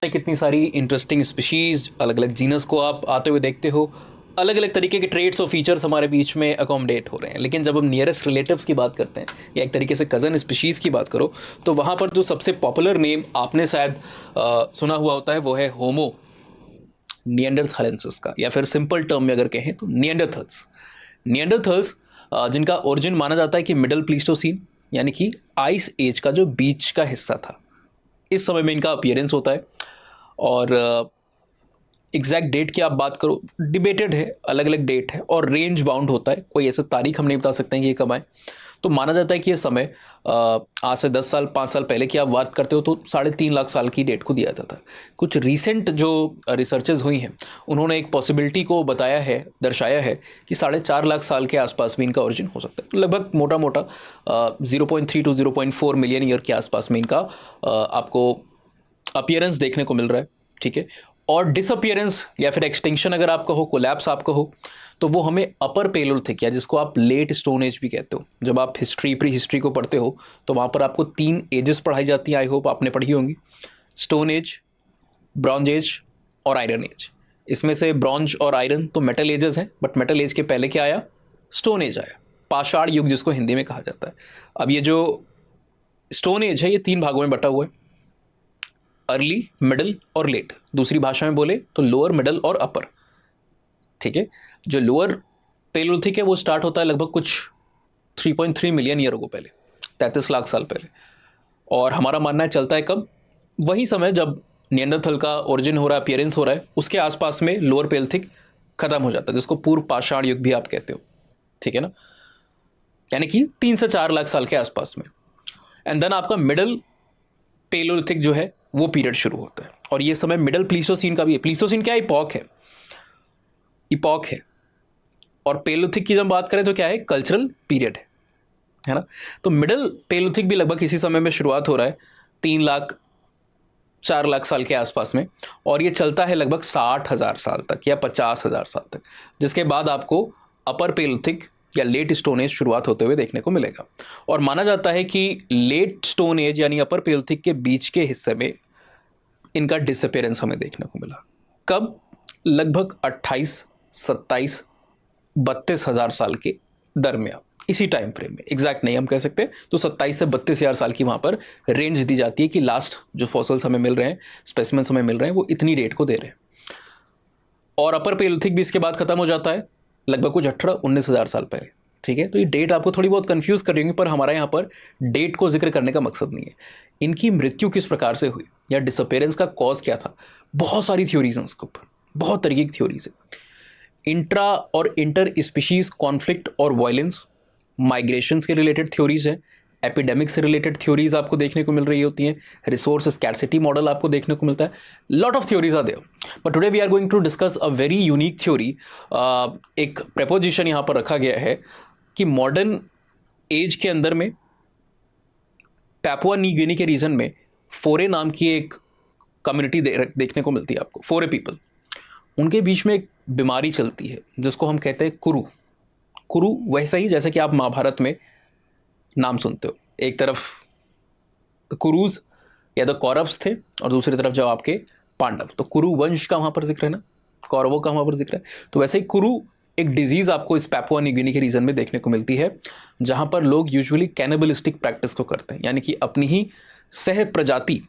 कितनी सारी interesting species, अलग अलग जीनस को आप आते हुए देखते हो। अलग अलग तरीके के ट्रेड्स और फीचर्स हमारे बीच में अकोमोडेट हो रहे हैं। लेकिन जब हम नियरेस्ट रिलेटिव्स की बात करते हैं या एक तरीके से कज़न स्पीशीज़ की बात करो, तो वहाँ पर जो सबसे पॉपुलर नेम आपने शायद सुना हुआ होता है वो है होमो निएंडरथालेंसिस का, या फिर सिंपल टर्म में अगर कहें तो निएंडरथल्स। निएंडरथल्स जिनका ओरिजिन माना जाता है कि मिडल प्लीस्टोसीन, यानी कि आइस एज का जो बीच का हिस्सा था, इस समय में इनका अपीयरेंस होता है। और एग्जैक्ट डेट की आप बात करो, डिबेटेड है, अलग अलग डेट है और रेंज बाउंड होता है, कोई ऐसा तारीख हम नहीं बता सकते हैं कि ये कब आए। तो माना जाता है कि ये समय आज से 10 साल 5 साल पहले की आप बात करते हो तो 3.5 लाख साल की डेट को दिया जाता है। कुछ रीसेंट जो रिसर्चेज हुई हैं उन्होंने एक पॉसिबिलिटी को बताया है, दर्शाया है कि 4.5 लाख साल के आसपास भी इनका ओरिजिन हो सकता है। तो लगभग मोटा मोटा 0.3 to 0.4 मिलियन ईयर के आसपास में इनका आपको अपीयरेंस देखने को मिल रहा है। ठीक है। और डिसअपियरेंस या फिर एक्सटिंक्शन अगर आपका हो, कोलैप्स आपका हो, तो वो हमें अपर पेलोलिथिक या जिसको आप लेट स्टोन एज भी कहते हो। जब आप हिस्ट्री प्री हिस्ट्री को पढ़ते हो तो वहाँ पर आपको 3 एजेस पढ़ाई जाती हैं, आई होप आपने पढ़ी होंगी, स्टोन एज, ब्रॉन्ज एज और आयरन एज। इसमें से ब्रॉन्ज और आयरन तो मेटल एजेस हैं, बट मेटल एज के पहले क्या आया? स्टोन एज आया, पाषाण युग जिसको हिंदी में कहा जाता है। अब ये जो स्टोन एज है ये 3 भागों में बटा हुआ है, अर्ली, मिडल और लेट। दूसरी भाषा में बोले तो लोअर, मिडल और अपर। ठीक है। जो लोअर पेलोलिथिक है वो स्टार्ट होता है लगभग कुछ 3.3 मिलियन ईयर को पहले, 33 लाख साल पहले। और हमारा मानना है चलता है कब? वही समय जब निएंडरथल का ओरिजिन हो रहा है, अपीयरेंस हो रहा है, उसके आसपास में लोअर पेलोलिथिक खत्म हो जाता है, जिसको पूर्व पाषाण युग भी आप कहते हो। ठीक है ना, यानी कि 3 से 4 लाख साल के आसपास में। एंड देन आपका मिडल पेलोलिथिक जो है वो पीरियड शुरू होता है, और ये समय मिडल प्लीस्टोसीन का भी है। प्लीस्टोसीन क्या इपॉक है? इपॉक है। और पेलोलिथिक की जब बात करें तो क्या है? कल्चरल पीरियड है ना। तो मिडल पेलोलिथिक भी लगभग इसी समय में शुरुआत हो रहा है, 3 लाख 4 लाख साल के आसपास में, और ये चलता है लगभग 60,000 साल तक या 50,000 साल तक, जिसके बाद आपको अपर पेलोलिथिक या लेट स्टोन एज शुरुआत होते हुए देखने को मिलेगा। और माना जाता है कि लेट स्टोन एज यानी अपर पेलोलिथिक के बीच के हिस्से में इनका डिसअपियरेंस हमें देखने को मिला। कब? लगभग 28, 27, 32,000 साल के दरमियान, इसी टाइम फ्रेम में, एग्जैक्ट नहीं हम कह सकते। तो 27 से 32,000 साल की वहाँ पर रेंज दी जाती है कि लास्ट जो फॉसिल्स हमें मिल रहे हैं, स्पेसिमेंस हमें मिल रहे हैं, वो इतनी डेट को दे रहे हैं। और अपर पेलोलिथिक भी इसके बाद खत्म हो जाता है लगभग कुछ 18-19,000 साल पहले। ठीक है। तो ये डेट आपको थोड़ी बहुत कंफ्यूज कर रही होंगी, पर हमारा यहाँ पर डेट को जिक्र करने का मकसद नहीं है। इनकी मृत्यु किस प्रकार से हुई या डिसअपियरेंस का कॉज क्या था, बहुत सारी थ्योरीज हैं उसके ऊपर, बहुत तरीके की थ्योरीज है। इंट्रा और इंटर स्पीशीज कॉन्फ्लिक्ट और वायलेंस, माइग्रेशन के रिलेटेड थ्योरीज हैं, एपिडेमिक से रिलेटेड थ्योरीज आपको देखने को मिल रही होती हैं, रिसोर्स स्कैर्सिटी मॉडल आपको देखने को मिलता है। Lot of theories are there, but today we are going to discuss a very unique theory. एक प्रपोजिशन यहाँ पर रखा गया है कि मॉडर्न एज के अंदर में पैपुआ न्यू गिनी के रीजन में फोरे नाम की एक कम्युनिटी देखने को मिलती है आपको, फोरे पीपल। उनके बीच में एक बीमारी चलती है जिसको हम कहते हैं कुरु। कुरु वैसा ही जैसे कि आप महाभारत में नाम सुनते हो, एक तरफ कुरुज या तो कौरव्स थे और दूसरी तरफ जब आपके पांडव, तो कुरु वंश का वहाँ पर जिक्र है ना, कौरवों का वहाँ पर जिक्र है। तो वैसे ही कुरु एक डिजीज़ आपको इस पैपुआ न्यू गिनी के रीजन में देखने को मिलती है, जहाँ पर लोग यूजुअली कैनिबलिस्टिक प्रैक्टिस को करते हैं, यानी कि अपनी ही सह प्रजाति,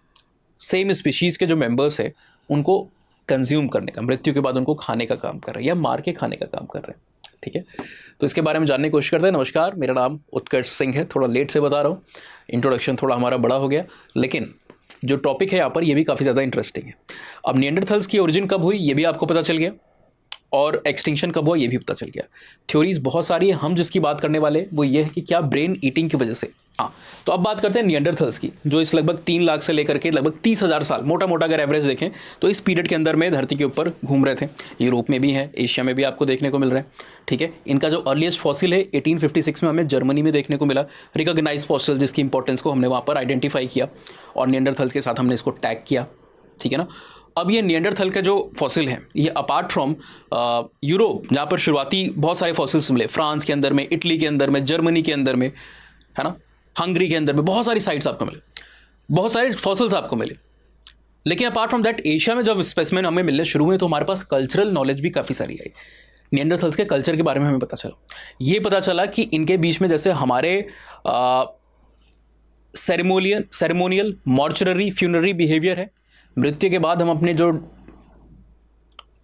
सेम स्पीशीज़ के जो मेंबर्स हैं उनको कंज्यूम करने का, मृत्यु के बाद उनको खाने का काम कर रहे हैं या मार के खाने का काम कर रहे हैं। ठीक है। तो इसके बारे में जानने की कोशिश करते हैं। नमस्कार, मेरा नाम उत्कर्ष सिंह है। थोड़ा लेट से बता रहा हूँ, इंट्रोडक्शन थोड़ा हमारा बड़ा हो गया, लेकिन जो टॉपिक है यहाँ पर ये भी काफ़ी ज़्यादा इंटरेस्टिंग है। अब निएंडरथल्स की ओरिजिन कब हुई ये भी आपको पता चल गया, और एक्सटिंक्शन कब हुआ ये भी पता चल गया। थ्योरीज बहुत सारी है, हम जिसकी बात करने वाले वो ये है कि क्या ब्रेन ईटिंग की वजह से। हाँ, तो अब बात करते हैं निएंडरथल्स की, जो इस लगभग 3 लाख से लेकर के लगभग 30,000 साल, मोटा मोटा अगर एवरेज देखें तो इस पीरियड के अंदर में धरती के ऊपर घूम रहे थे। यूरोप में भी हैं, एशिया में भी आपको देखने को मिल रहे हैं। ठीक है। इनका जो अर्लीस्ट फॉसिल है 1856 में हमें जर्मनी में देखने को मिला, रिकॉग्नाइज फॉसिल, जिसकी इंपॉर्टेंस को हमने वहाँ पर आइडेंटिफाई किया और निएंडरथल्स के साथ हमने इसको टैग किया। ठीक है ना। अब ये निएंडरथल का जो फॉसिल है ये अपार्ट फ्रॉम यूरोप, जहाँ पर शुरुआती बहुत सारे फॉसिल्स मिले, फ्रांस के अंदर में, इटली के अंदर में, जर्मनी के अंदर में, है ना, हंगरी के अंदर में बहुत सारी साइट्स आपको मिले, बहुत सारे फॉसिल्स आपको मिले। लेकिन अपार्ट फ्रॉम दैट एशिया में जब स्पेसिमेन हमें मिलने शुरू हुए तो हमारे पास कल्चरल नॉलेज भी काफ़ी सारी आई। निएंडरथल्स के कल्चर के बारे में हमें पता चला। ये पता चला कि इनके बीच में जैसे हमारे सेरेमोनियल मॉर्चररी फ्यूनरी बिहेवियर है, मृत्यु के बाद हम अपने जो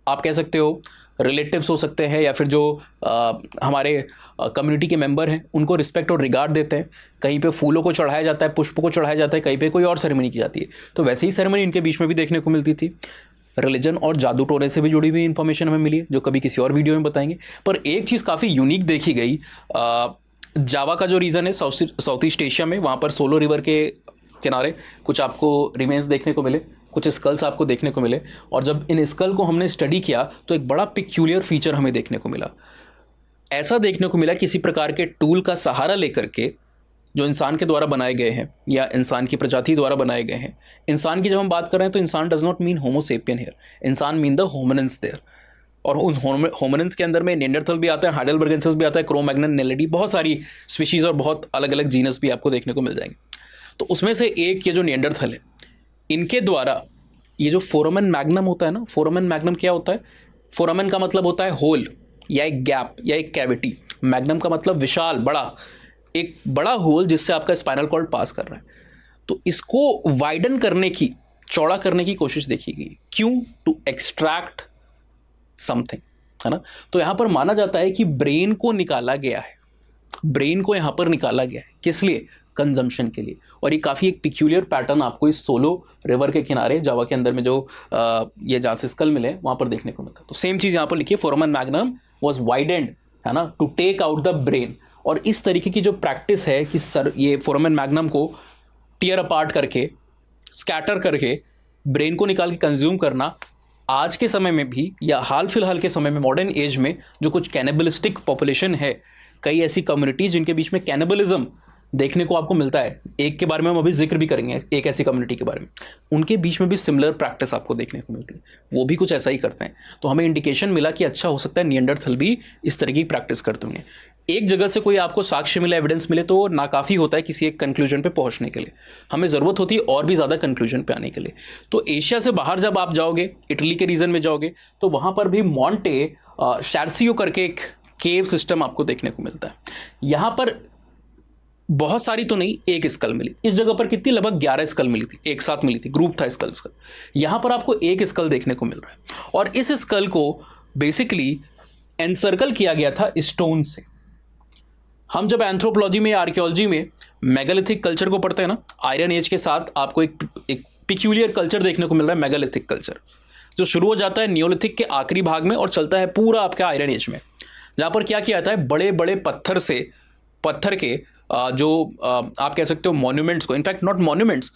आप कह सकते हो रिलेटिव्स हो सकते हैं या फिर जो हमारे कम्युनिटी के मेंबर हैं उनको रिस्पेक्ट और रिगार्ड देते हैं। कहीं पे फूलों को चढ़ाया जाता है, पुष्प को चढ़ाया जाता है, कहीं पे कोई और सेरेमनी की जाती है। तो वैसे ही सेरेमनी इनके बीच में भी देखने को मिलती थी। रिलीजन और जादू टोने से भी जुड़ी हुई इन्फॉर्मेशन हमें मिली है जो कभी किसी और वीडियो में बताएंगे। पर एक चीज़ काफ़ी यूनिक देखी गई, जावा का जो रीजन है साउथ ईस्ट एशिया में, वहाँ पर सोलो रिवर के किनारे कुछ आपको रिमेन्स देखने को मिले, कुछ स्कल्स आपको देखने को मिले। और जब इन स्कल को हमने स्टडी किया तो एक बड़ा पिक्यूलियर फीचर हमें देखने को मिला। ऐसा देखने को मिला किसी प्रकार के टूल का सहारा लेकर के जो इंसान के द्वारा बनाए गए हैं या इंसान की प्रजाति द्वारा बनाए गए हैं। इंसान की जब हम बात कर रहे हैं तो इंसान does not mean Homo sapien here, इंसान मीन द होमिनिन्स देयर। और उस होमिनिन्स के अंदर में निएंडरथल भी आता है, हाइडेलबर्गेंसिस भी आता है, क्रो-मैग्नन, नेलेडी, बहुत सारी स्पीशीज़ और बहुत अलग अलग जीनस भी आपको देखने को मिल जाएंगे। तो उसमें से एक ये जो निएंडरथल है, इनके द्वारा ये जो फोरामेन मैग्नम होता है ना, फोरामेन मैग्नम क्या होता है? फोरामेन का मतलब होता है होल या एक गैप या एक कैविटी। मैग्नम का मतलब विशाल, बड़ा, एक बड़ा होल जिससे आपका स्पाइनल कॉर्ड पास कर रहा है। तो इसको वाइडन करने की, चौड़ा करने की कोशिश देखी गई। क्यों? टू एक्सट्रैक्ट समथिंग, है ना। तो यहां पर माना जाता है कि ब्रेन को निकाला गया है, ब्रेन को यहां पर निकाला गया है। किस लिए? कंजम्पशन के लिए। और ये काफ़ी एक पिक्यूलियर पैटर्न आपको इस सोलो रिवर के किनारे जावा के अंदर में जो ये जहाँ से स्कल मिले वहाँ पर देखने को मिलता है। तो सेम चीज़ यहाँ पर लिखिए, फोरामेन मैग्नम वाज वाइडेंड, है ना, to take out the brain. और इस तरीके की जो प्रैक्टिस है कि सर ये फोरामेन मैग्नम को टीयर अपार्ट करके, स्कैटर करके ब्रेन को निकाल के कंज्यूम करना, आज के समय में भी या हाल फिलहाल के समय में मॉडर्न एज में जो कुछ कैनिबलिस्टिक पॉपुलेशन है, कई ऐसी कम्युनिटीज जिनके बीच में कैनिबलिज्म देखने को आपको मिलता है। एक के बारे में हम अभी जिक्र भी करेंगे, एक ऐसी कम्युनिटी के बारे में, उनके बीच में भी सिमिलर प्रैक्टिस आपको देखने को मिलती है। वो भी कुछ ऐसा ही करते हैं। तो हमें इंडिकेशन मिला कि अच्छा हो सकता है निएंडरथल भी इस तरह की प्रैक्टिस करते होंगे। एक जगह से कोई आपको साक्ष्य मिले, एविडेंस मिले, तो नाकाफ़ी होता है किसी एक कंक्लूजन पे पहुंचने के लिए। हमें ज़रूरत होती है और भी ज़्यादा कंक्लूजन पे आने के लिए। तो एशिया से बाहर जब आप जाओगे, इटली के रीजन में जाओगे, तो वहाँ पर भी मॉन्टे शैर्सियो करके एक केव सिस्टम आपको देखने को मिलता है। यहाँ पर बहुत सारी तो नहीं, एक स्कल मिली। इस जगह पर कितनी? लगभग 11 स्कल मिली थी, एक साथ मिली थी, ग्रुप था स्कल। यहाँ पर आपको एक स्कल देखने को मिल रहा है और इस स्कल को बेसिकली एनसर्कल किया गया था स्टोन से। हम जब एंथ्रोपोलॉजी में या आर्कियोलॉजी में मेगालिथिक कल्चर को पढ़ते हैं ना, आयरन एज के साथ आपको एक पिक्यूलियर कल्चर देखने को मिल रहा है, मेगालिथिक कल्चर, जो शुरू हो जाता है नियोलिथिक के आखिरी भाग में और चलता है पूरा आपका आयरन एज में, जहाँ पर क्या किया जाता है, बड़े बड़े पत्थर के जो आप कह सकते हो मॉन्यूमेंट्स को, इनफैक्ट नॉट मॉन्यूमेंट्स,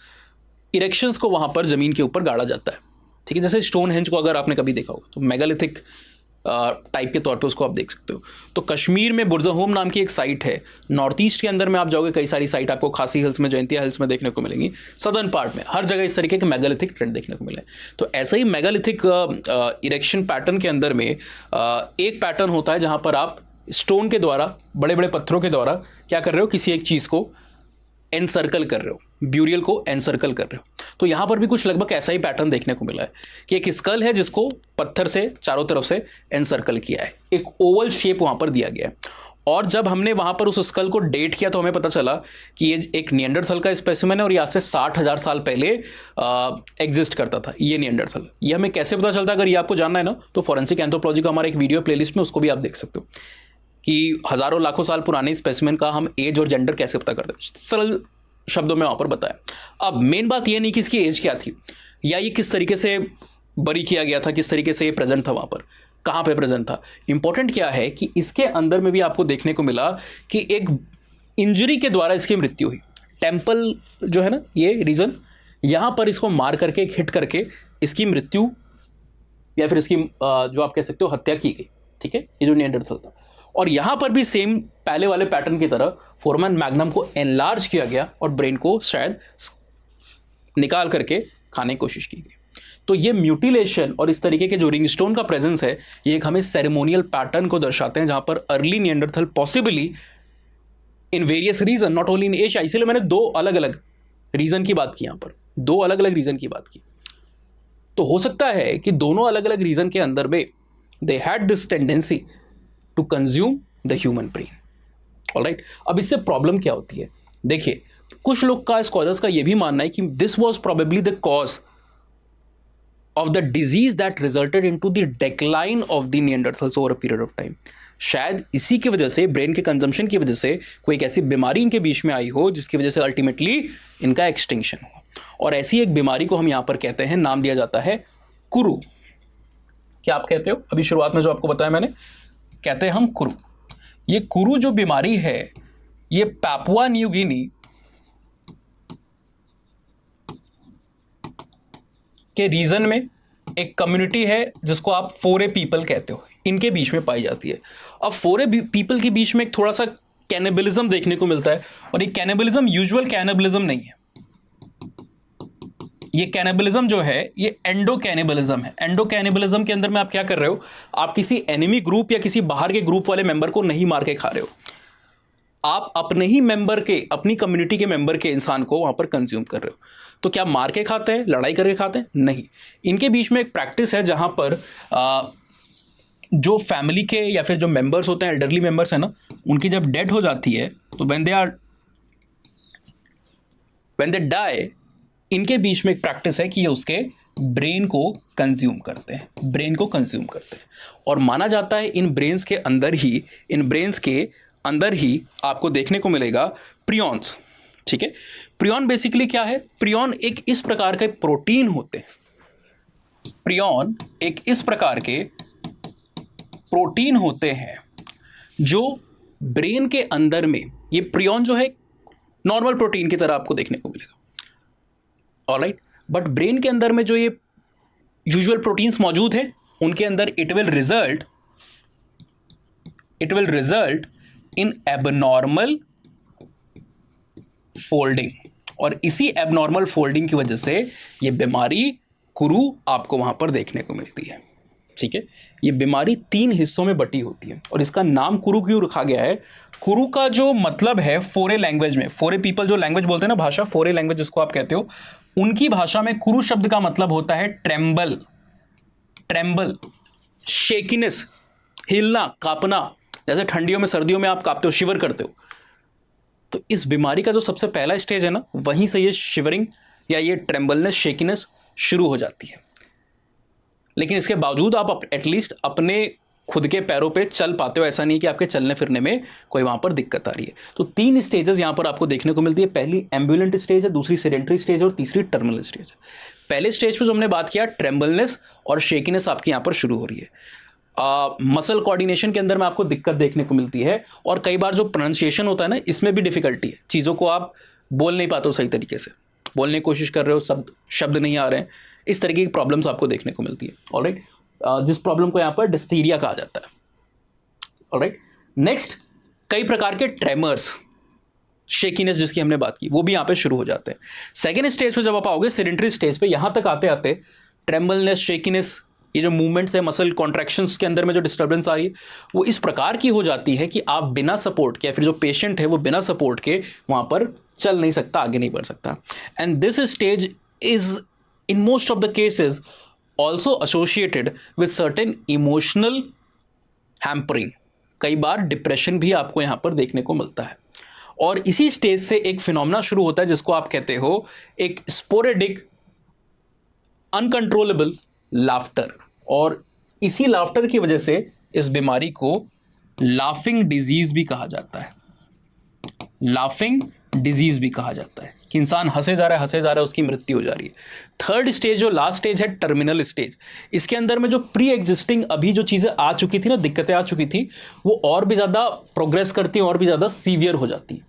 इरेक्शंस को वहाँ पर ज़मीन के ऊपर गाड़ा जाता है। ठीक है, जैसे स्टोन हेंज को अगर आपने कभी देखा होगा तो मेगालिथिक टाइप के तौर पे उसको आप देख सकते हो। तो कश्मीर में बुरज़होम नाम की एक साइट है, नॉर्थ ईस्ट के अंदर में आप जाओगे कई सारी साइट आपको खासी हिल्स में, जयंतिया हिल्स में देखने को मिलेंगी, सदर्न पार्ट में हर जगह इस तरीके के मेगालिथिक ट्रेंड देखने को मिले। तो ऐसा ही मेगालिथिक इरेक्शन पैटर्न के अंदर में एक पैटर्न होता है जहाँ पर आप स्टोन के द्वारा, बड़े बड़े पत्थरों के द्वारा क्या कर रहे हो, किसी एक चीज़ को एनसर्कल कर रहे हो, ब्यूरियल को एनसर्कल कर रहे हो। तो यहाँ पर भी कुछ लगभग ऐसा ही पैटर्न देखने को मिला है कि एक स्कल है जिसको पत्थर से चारों तरफ से एनसर्कल किया है, एक ओवल शेप वहाँ पर दिया गया है। और जब हमने वहाँ पर उस स्कल को डेट किया तो हमें पता चला कि ये एक निएंडरथल का स्पेसिमेन है और यहाँ से 60,000 साल पहले एग्जिस्ट करता था ये निएंडरथल। ये हमें कैसे पता चलता है, अगर ये आपको जानना है ना तो फॉरेंसिक एंथ्रोपोलॉजी का हमारा एक वीडियो प्लेलिस्ट में उसको भी आप देख सकते हो कि हज़ारों लाखों साल पुराने स्पेसिमेन का हम एज और जेंडर कैसे पता करते हैं, सरल शब्दों में वहाँ पर बताया। अब मेन बात ये नहीं कि इसकी एज क्या थी या ये किस तरीके से बरी किया गया था, किस तरीके से ये प्रेजेंट था, वहाँ पर कहाँ पे प्रेजेंट था। इंपॉर्टेंट क्या है कि इसके अंदर में भी आपको देखने को मिला कि एक इंजरी के द्वारा इसकी मृत्यु हुई। टेम्पल जो है ना, ये रीजन, यहाँ पर इसको मार करके, एक हिट करके इसकी मृत्यु या फिर इसकी जो आप कह सकते हो हत्या की गई। ठीक है, ये जो निएंडरथल था। और यहाँ पर भी सेम पहले वाले पैटर्न की तरह फोरामेन मैग्नम को एनलार्ज किया गया और ब्रेन को शायद निकाल करके खाने की कोशिश की गई। तो ये म्यूटिलेशन और इस तरीके के जो रिंगस्टोन का प्रेजेंस है, ये एक हमें सेरेमोनियल पैटर्न को दर्शाते हैं जहाँ पर early Neanderthal possibly in various region, not only in Asia, इसलिए मैंने दो अलग अलग रीजन की बात की, यहाँ पर दो अलग अलग रीजन की बात की। तो हो सकता है कि दोनों अलग अलग रीजन के अंदर में they had this tendency to consume the human brain. Alright, अब इससे प्रॉब्लम क्या होती है? देखिए, कुछ लोग का, स्कॉलर्स का यह भी मानना है कि this was probably the cause of the disease that resulted into the decline of the Neanderthals over a period of time। शायद इसी की वजह से, ब्रेन के कंजम्पशन की वजह से कोई एक ऐसी बीमारी इनके बीच में आई हो जिसकी वजह से अल्टीमेटली इनका एक्सटिंक्शन हो। और ऐसी एक बीमारी को हम यहां पर कहते हैं, नाम दिया जाता है कुरु। क्या आप कहते हो? अभी शुरुआत में जो आपको बताया मैंने, कहते हैं हम कुरु। ये कुरु जो बीमारी है, ये पापुआ न्यू गिनी के रीजन में एक कम्युनिटी है जिसको आप फोरे पीपल कहते हो, इनके बीच में पाई जाती है। अब फोरे पीपल के बीच में एक थोड़ा सा कैनिबलिज्म देखने को मिलता है, और ये कैनिबलिज्म यूजुअल कैनिबलिज्म नहीं है। ये कैनिबलिज्म जो है ये एंडो कैनिबलिज्म है। एंडो कैनिबलिज्म के अंदर में आप क्या कर रहे हो? आप किसी एनिमी ग्रुप या किसी बाहर के ग्रुप वाले मेंबर को नहीं मार के खा रहे हो, आप अपने ही मेंबर के, अपनी कम्युनिटी के मेंबर के इंसान को वहां पर कंज्यूम कर रहे हो। तो क्या मार के खाते हैं, लड़ाई करके खाते हैं? नहीं। इनके बीच में एक प्रैक्टिस है जहां पर जो फैमिली के या फिर जो मेंबर्स होते हैं, एल्डरली मेंबर्स है ना, उनकी जब डेथ हो जाती है तो व्हेन दे डाई, इनके बीच में एक प्रैक्टिस है कि ये उसके ब्रेन को कंज्यूम करते हैं, ब्रेन को कंज्यूम करते हैं। और माना जाता है इन ब्रेन्स के अंदर ही आपको देखने को मिलेगा प्रियॉन्स। ठीक है, प्रियॉन बेसिकली क्या है? प्रियॉन एक इस प्रकार के प्रोटीन होते हैं, प्रियॉन एक इस प्रकार के प्रोटीन होते हैं जो ब्रेन के अंदर में, ये प्रियॉन जो है नॉर्मल प्रोटीन की तरह आपको देखने को मिलेगा। ऑलराइट, बट ब्रेन के अंदर में जो ये यूजुअल प्रोटीन्स मौजूद हैं, उनके अंदर it will result in abnormal folding, और इसी एबनॉर्मल फोल्डिंग की वजह से ये बीमारी कुरु आपको वहां पर देखने को मिलती है। ठीक है, ये बीमारी 3 हिस्सों में बटी होती है, और इसका नाम कुरु क्यों रखा गया है? कुरु का जो मतलब है फोरे लैंग्वेज में, फोरे पीपल जो लैंग्वेज बोलते हैं ना, भाषा, फोरे लैंग्वेज जिसको आप कहते हो, उनकी भाषा में कुरु शब्द का मतलब होता है ट्रेम्बल, शेकिनेस, हिलना, कांपना। जैसे ठंडियों में, सर्दियों में आप कांपते हो, शिवर करते हो, तो इस बीमारी का जो सबसे पहला स्टेज है ना, वहीं से ये शिवरिंग या ये ट्रेम्बलनेस, शेकिनेस शुरू हो जाती है। लेकिन इसके बावजूद आप एटलीस्ट अपने खुद के पैरों पे चल पाते हो, ऐसा नहीं कि आपके चलने फिरने में कोई वहां पर दिक्कत आ रही है। तो 3 स्टेजेस यहां पर आपको देखने को मिलती है। पहली एम्बुलेंट स्टेज है, दूसरी सेडेंटरी स्टेज है, और तीसरी टर्मिनल स्टेज है। पहले स्टेज पे जो हमने बात किया, ट्रेम्बलनेस और शेकिनेस आपकी यहां पर शुरू हो रही है। मसल कोऑर्डिनेशन के अंदर में आपको दिक्कत देखने को मिलती है, और कई बार जो प्रोनाउंसिएशन होता है ना, इसमें भी डिफिकल्टी है। चीज़ों को आप बोल नहीं पाते हो सही तरीके से, बोलने की कोशिश कर रहे हो, शब्द नहीं आ रहे हैं, इस तरीके की प्रॉब्लम्स आपको देखने को मिलती है। ऑलराइट, जिस प्रॉब्लम को यहाँ पर डिस्थीरिया कहा जाता है। ऑलराइट, नेक्स्ट, कई प्रकार के ट्रेमर्स, शेकीनेस जिसकी हमने बात की, वो भी यहाँ पे शुरू हो जाते हैं। सेकेंड स्टेज पे जब आप आओगे, सेडेंटरी स्टेज पे, यहाँ तक आते आते ट्रेम्बलनेस, शेकीनेस, ये जो मूवमेंट्स है, मसल कॉन्ट्रैक्शंस के अंदर में जो डिस्टर्बेंस आ रही है, वो इस प्रकार की हो जाती है कि आप बिना सपोर्ट के, या फिर जो पेशेंट है वो बिना सपोर्ट के वहाँ पर चल नहीं सकता, आगे नहीं बढ़ सकता। And this stage is in most of the cases also associated with certain emotional hampering. कई बार डिप्रेशन भी आपको यहाँ पर देखने को मिलता है। और इसी स्टेज से एक फिनोमेना शुरू होता है जिसको आप कहते हो एक स्पोरेडिक अनकंट्रोलेबल लाफ्टर, और इसी लाफ्टर की वजह से इस बीमारी को लाफिंग डिजीज भी कहा जाता है। लाफिंग डिजीज भी कहा जाता है कि इंसान हंसे जा रहा है, उसकी मृत्यु हो जा रही है। थर्ड स्टेज, जो लास्ट स्टेज है, टर्मिनल स्टेज, इसके अंदर में जो प्री एग्जिस्टिंग अभी जो चीज़ें आ चुकी थी ना, दिक्कतें आ चुकी थी, वो और भी ज़्यादा प्रोग्रेस करती हैं, और भी ज़्यादा सीवियर हो जाती है।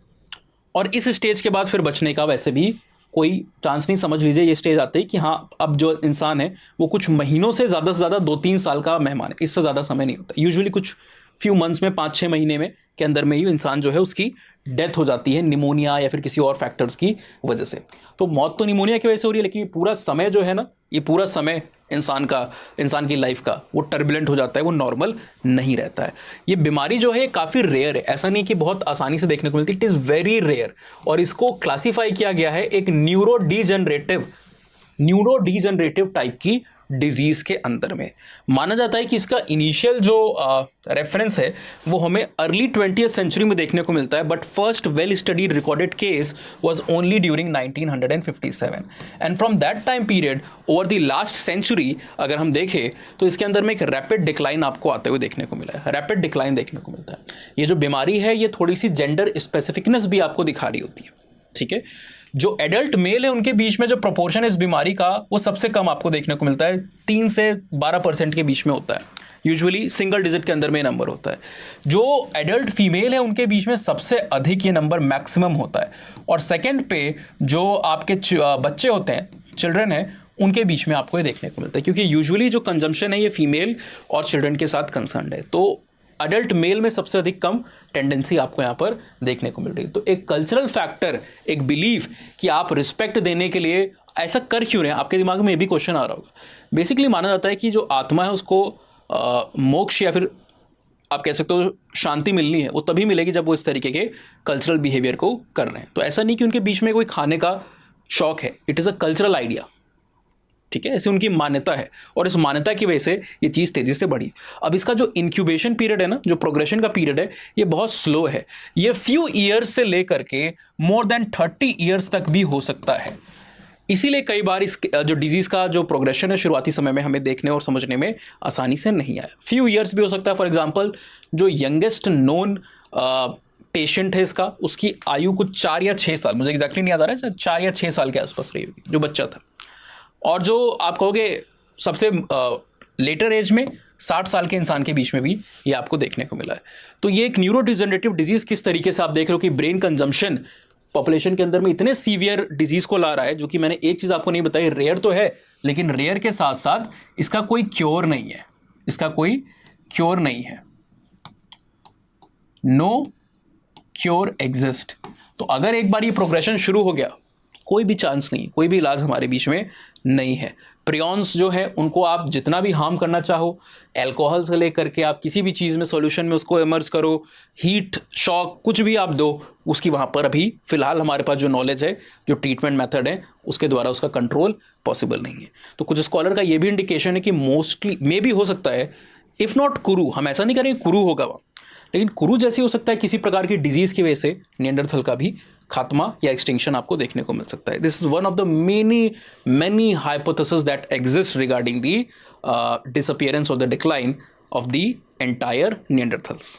और इस स्टेज के बाद फिर बचने का वैसे भी कोई चांस नहीं। समझ लीजिए ये स्टेज आते ही कि हाँ, अब जो इंसान है वो कुछ महीनों से ज़्यादा 2-3 साल का मेहमान है, इससे ज़्यादा समय नहीं होता। यूजुअली कुछ फ्यू मंथ्स में, 5-6 महीने में के अंदर में ही इंसान जो है उसकी डेथ हो जाती है, निमोनिया या फिर किसी और फैक्टर्स की वजह से। तो मौत तो निमोनिया की वजह से हो रही है, लेकिन ये पूरा समय जो है ना, ये पूरा समय इंसान की लाइफ का वो टर्बुलेंट हो जाता है, वो नॉर्मल नहीं रहता है। ये बीमारी जो है काफ़ी रेयर है, ऐसा नहीं कि बहुत आसानी से देखने को मिलती, इट इज़ वेरी रेयर। और इसको क्लासीफाई किया गया है एक न्यूरो डिजनरेटिव टाइप की डिजीज के अंदर में। माना जाता है कि इसका इनिशियल जो रेफरेंस है वो हमें अर्ली 20th सेंचुरी में देखने को मिलता है, but first well studied recorded case was only during 1957 and from that time period over the last century अगर हम देखें तो इसके अंदर में एक रैपिड डिक्लाइन आपको आते हुए देखने को मिला है, रैपिड डिक्लाइन देखने को मिलता है। ये जो बीमारी है ये थोड़ी सी जेंडर स्पेसिफिकनेस भी आपको दिखा रही होती है, ठीक है। जो एडल्ट मेल है उनके बीच में जो प्रोपोर्शन है इस बीमारी का वो सबसे कम आपको देखने को मिलता है, 3 से 12% के बीच में होता है, यूजुअली सिंगल डिजिट के अंदर में नंबर होता है। जो एडल्ट फीमेल है उनके बीच में सबसे अधिक ये नंबर मैक्सिमम होता है, और सेकंड पे जो आपके बच्चे होते हैं, चिल्ड्रन है, उनके बीच में आपको ये देखने को मिलता है, क्योंकि यूजुअली जो कंजम्पशन है ये फीमेल और चिल्ड्रन के साथ कंसर्न्ड है। तो अडल्ट मेल में सबसे अधिक कम टेंडेंसी आपको यहाँ पर देखने को मिल रही है। तो एक कल्चरल फैक्टर, एक बिलीफ कि आप रिस्पेक्ट देने के लिए ऐसा कर क्यों रहे हैं, आपके दिमाग में ये भी क्वेश्चन आ रहा होगा। बेसिकली माना जाता है कि जो आत्मा है उसको मोक्ष या फिर आप कह सकते हो शांति मिलनी है, वो तभी मिलेगी जब वो इस तरीके के कल्चरल बिहेवियर को कर रहे हैं। तो ऐसा नहीं कि उनके बीच में कोई खाने का शौक है, it is a cultural idea, ठीक है, ऐसी उनकी मान्यता है, और इस मान्यता की वजह से ये चीज़ तेज़ी से बढ़ी। अब इसका जो इंक्यूबेशन पीरियड है ना, जो प्रोग्रेशन का पीरियड है, ये बहुत स्लो है। ये फ्यू ईयर्स से लेकर के मोर देन 30 ईयर्स तक भी हो सकता है। इसीलिए कई बार इस जो डिजीज़ का जो प्रोग्रेशन है शुरुआती समय में हमें देखने और समझने में आसानी से नहीं आया। फ्यू ईयर्स भी हो सकता है। फॉर एग्जाम्पल जो यंगेस्ट नोन पेशेंट है इसका, उसकी आयु कुछ 4 या 6 साल, मुझे एग्जैक्टली नहीं याद आ रहा है, 4 या 6 साल के आसपास रही होगी जो बच्चा था। और जो आप कहोगे सबसे लेटर एज में 60 साल के इंसान के बीच में भी ये आपको देखने को मिला है। तो ये एक न्यूरो डिजेनरेटिव डिजीज़ किस तरीके से आप देख रहे हो कि ब्रेन कंजम्पशन पॉपुलेशन के अंदर में इतने सीवियर डिजीज़ को ला रहा है, जो कि मैंने एक चीज़ आपको नहीं बताई, रेयर तो है लेकिन रेयर के साथ साथ इसका कोई क्योर नहीं है, इसका कोई क्योर नहीं है, नो क्योर एग्जिस्ट। तो अगर एक बार ये प्रोग्रेशन शुरू हो गया, कोई भी चांस नहीं, कोई भी इलाज हमारे बीच में नहीं है। प्रियॉन्स जो है उनको आप जितना भी हार्म करना चाहो, एल्कोहल से लेकर के आप किसी भी चीज़ में सॉल्यूशन में उसको इमर्स करो, हीट शॉक कुछ भी आप दो, उसकी वहाँ पर अभी फ़िलहाल हमारे पास जो नॉलेज है, जो ट्रीटमेंट मेथड है, उसके द्वारा उसका कंट्रोल पॉसिबल नहीं है। तो कुछ स्कॉलर का ये भी इंडिकेशन है कि मोस्टली मे भी हो सकता है, इफ़ नॉट कुरु, हम ऐसा नहीं करेंगे कुरु होगा वहाँ, लेकिन कुरु जैसे हो सकता है किसी प्रकार की डिजीज़ की वजह से निएंडरथल का भी खात्मा या एक्सटिंक्शन आपको देखने को मिल सकता है। This is one of the many hypothesis that exist regarding the disappearance और the decline of the entire Neanderthals.